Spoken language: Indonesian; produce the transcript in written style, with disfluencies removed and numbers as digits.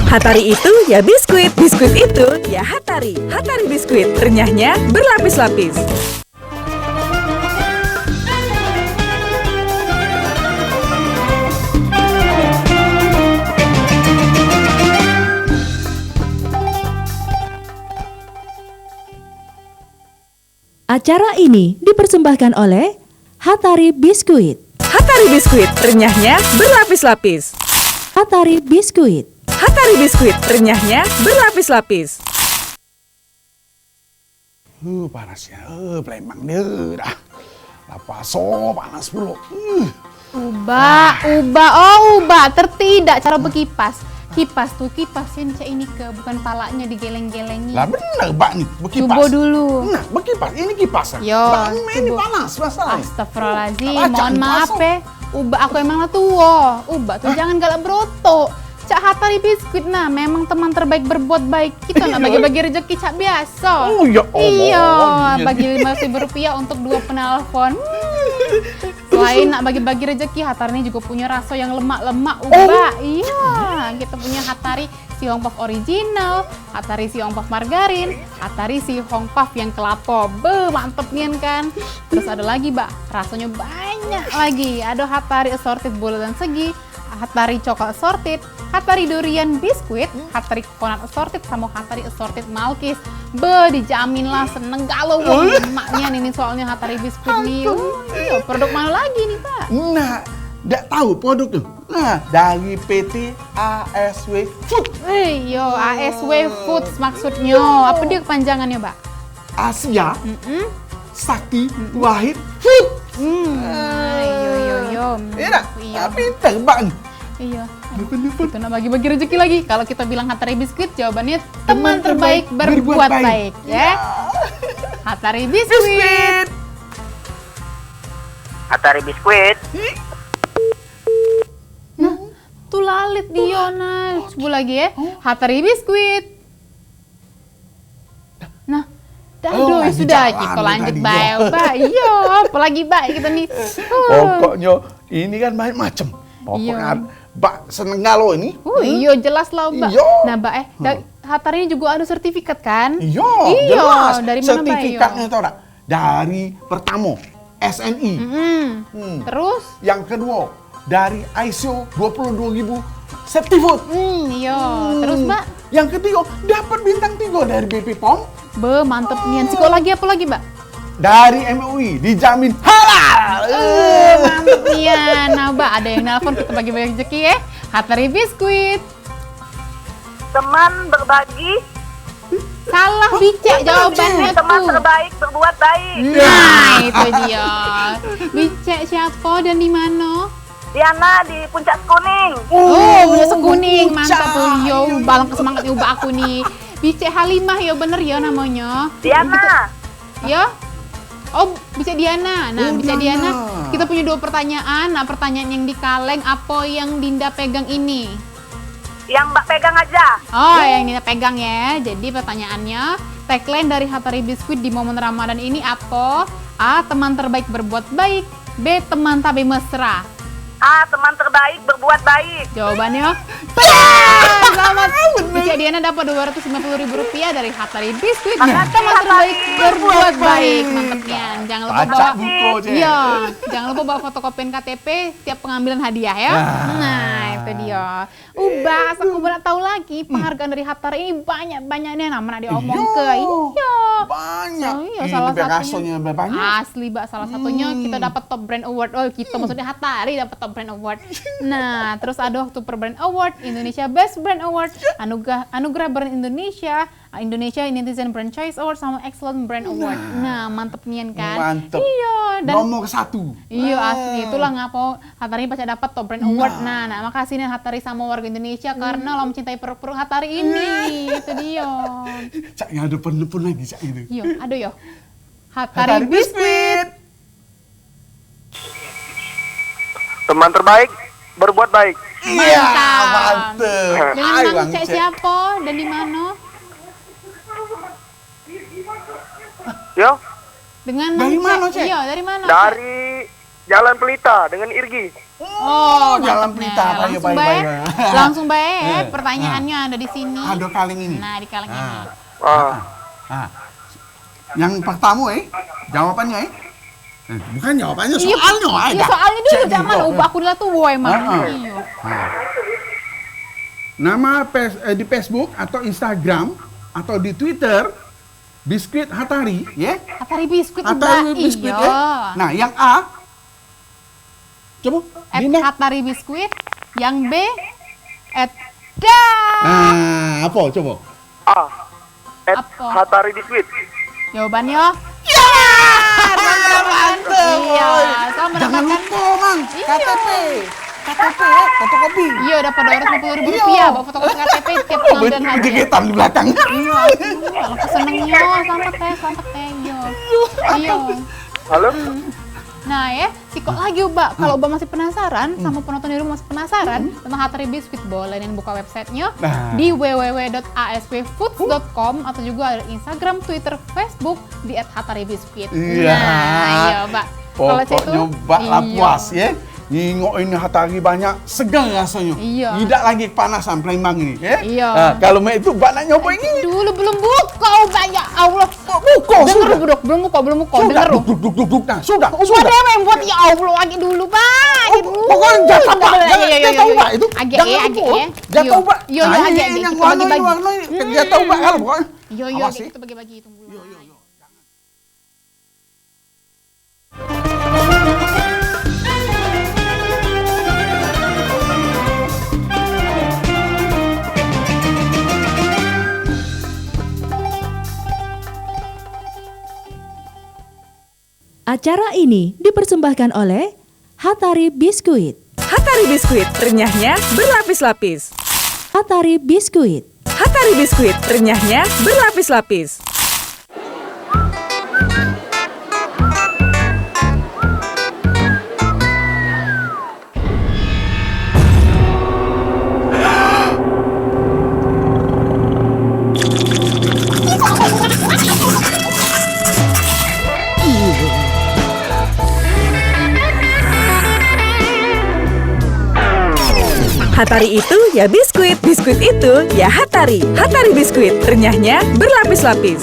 Hatari itu ya biskuit, biskuit itu ya Hatari. Hatari biskuit, renyahnya berlapis-lapis. Acara ini dipersembahkan oleh Hatari Biskuit. Hatari biskuit, renyahnya berlapis-lapis. Hatari Biskuit. Hatari biskuit, renyahnya berlapis-lapis. Panasnya, Palembang dia dah. Lapaso panas pula. Ubah, tertidak cara berkipas. Kipas kipasin cak ini ke, bukan palanya digeleng-gelengi. Lah bener Mbak nih, berkipas. Coba dulu. Nah, berkipas, ini kipasan. Yo, Mbak, ini panas masalahnya. Astagfirullahaladzim, mohon maaf Ubah aku emang lah tua. Ubah tuh jangan galak berotok. Cak Hatari biskuit nah memang teman terbaik berbuat baik. Kita nak bagi-bagi rezeki cak biasa. Oh ya Allah. Iya, bagi Rp5.000 untuk 2 penelpon. Selain nak bagi-bagi rezeki, Hatari ini juga punya rasa yang lemak-lemak ubah. Iya, kita punya Hatari si Hong Puff original, Hatari si Hong Puff margarin, Hatari si Hong Puff yang kelapa. Mantep nih kan. Terus ada lagi, Mbak, rasanya banyak lagi. Ada Hatari assorted bulat dan segi, Hatari coklat assorted, Hatari durian biskuit, Hatari coconut assorted, sama Hatari assorted malkis. Dijamin lah seneng galau emaknya nih soalnya Hatari biskuit nih. Iya, produk mana lagi nih Pak? Nah, tidak tahu produknya. Nah, dari PT ASW Food. Iya, ASW Foods maksudnya. Apa dia kepanjangannya, Mbak? Asia Sakti Wahid Food. Iya. Iya tak? Pintar Mbak nih. Iya. Kita nak bagi-bagi rezeki lagi. Kalau kita bilang Hatari biskuit, jawabannya teman terbaik berbuat baik. Ya. Hatari biskuit. Hatari biskuit. Nah, tuh lalit dia nah. Coba lagi ya. Hatari biskuit. Nah, aduh sudah kita lanjut baik, Mbak. Iya, apalagi Mbak kita nih. Pokoknya ini kan banyak macam. Pokoknya Mbak seneng galau ini. Iya jelas lah Mbak. Iya. Nah Mbak Hatari ini juga ada sertifikat kan? Iya, jelas. Dari mana Mbak? Sertifikatnya tahu tak? Dari pertama SNI. Terus? Yang kedua dari ISO 22.000 Safety Food. Iya. Terus Mbak? Yang ketiga dapat bintang 3 dari BP POM. Mantep nian. Siko lagi apa lagi Mbak? Dari MUI dijamin halal. Mantep nian. Nah Mbak ada yang nelpon, kita bagi-bagi rezeki ya. Hatari biskuit. Teman berbagi. Salah Bicek jawabannya tuh. Teman terbaik berbuat baik. Nah itu dia. Bicek siapa dan di mana? Diana di Puncak Kuning. Puncak Sekuning, mantap tuh. Yo, balang semangat ubah aku nih. Bicek Halimah ya bener ya namanya. Diana. Ya. Oh, Bicek Diana. Nah, Bicek Diana, kita punya 2 pertanyaan. Nah, pertanyaan yang di kaleng, apa yang Dinda pegang ini? Yang Mbak pegang aja. Oh, yang Dinda pegang ya. Jadi pertanyaannya, tagline dari Hatari Biskuit di momen Ramadan ini apa? A. Teman terbaik berbuat baik. B. Teman tabe mesra. A. Teman terbaik berbuat baik. Jawabannya selamat. Bicek Diana dapat Rp250.000 dari Hatari Biskuit. Teman terbaik berbuat baik. Mantepnya. Jangan lupa bawa iya, jangan lupa bawa fotokopian KTP setiap pengambilan hadiah ya. Nah, itu dia. Ubah, aku benar tahu lagi penghargaan dari Hatari ini banyak-banyaknya namanya diomong ke. Iya. Banyak. Iya, salah satunya banyak. asli Mbak, salah satunya kita dapat Top Brand Award. Oh, kita maksudnya Hatari dapat Top Brand Award. Nah, terus ada waktu per Brand Award, Indonesia Best Brand Award, Anugerah Brand Indonesia, Indonesia Netizen Brand Choice Award, sama Excellent Brand Award. Nah, mantep nian kan? Mantep. Iya. Dan Nomor 1. iya asli, itulah ngapa Hatari pasti dapat Top Brand Award. Nah, makasih nih Hatari sama warga Indonesia karena lo mencintai produk Hatari ini. Itu dia. Caknya ada pun lagi cak itu. Yo, aduh yo. Hatari Biskuit. Teman terbaik berbuat baik. Iya, Mantap. mantep. Dengan Ayo, Mang Bang Cek Cek. siapa dan di mana? Yo, Dengan Dari Mang mana, Cek? Cek? Iya, dari mana? Cek? dari Jalan Pelita dengan Irgi. Oh, Jalan mantep, Pelita. nah. Baik, Langsung baik, baik. baik. Langsung baik. Eh, Pertanyaannya ada di sini. Ada kaleng ini. Nah, di kaleng ini. Ah. Yang pertama jawabannya bukan jawabannya, Iya, soalnya iya, soalnya dulu Cek zaman dulu. ubah aku dulu tuh boy emang. Ah. Iya. Nama di Facebook atau Instagram atau di Twitter Biskuit Hatari, ya. Hatari biskuit Hatari Mbak. biskuit, Iya. ya. Nah, yang A, coba, Dina. Hatari biskuit. Yang B dan Nah, apa? Coba. A. Apa? Hatari Biskuit. jawabannya ya. Mantap, Iya, boy. sama Jangan mendapatkan lupa, Mang. Iya. KTP ya, fotokopi. Iya, dapat 250.000 Iya. rupiah bawa fotokopi KTP tiap Oh, pengambilan haji. bergegetan di belakang. Iya, kalau kesenengnya selamat teh, iya. Iya. Halo? Nah ya, sikok lagi Mbak. Kalau Mbak masih penasaran, sama penonton di rumah masih penasaran tentang Hatari Biskuit, boleh nih buka websitenya Nah. di www.aspfoods.com atau juga ada Instagram, Twitter, Facebook di @hataribiskuit. Iya. Nah, iya Mbak. Kalau cek Pokoknya tuh, bak lah iya. puas ya. Ngingok ini Hatari banyak, segar rasanya. Iya. Tidak lagi kepanasan Palembang ini, ya. Iya. Nah, kalau mek itu bak nak nyoba ini. Dulu belum buka, Mbak, ya Allah. Buka Dengar sudah. dulu, belum buka. Sudah, Dengar duk, duk, duk, duk, duk. Nah, sudah. Udah yang buat ya Allah lagi dulu, Pak. Pokoknya jatah Pak, Iya, jatah Pak itu. Agak Jangan ya, lupa. agak ya. Jatah Pak. Iya, Nah, agak ini agak. yang Kita warna bagi-bagi. jatah Pak kalau pokoknya. Iya, Awas, agak ya. kita bagi-bagi tunggu dulu. Acara ini dipersembahkan oleh Hatari Biskuit. Hatari biskuit, renyahnya berlapis-lapis. Hatari Biskuit. Hatari biskuit, renyahnya berlapis-lapis. Hatari itu ya biskuit, biskuit itu ya Hatari. Hatari biskuit, renyahnya berlapis-lapis.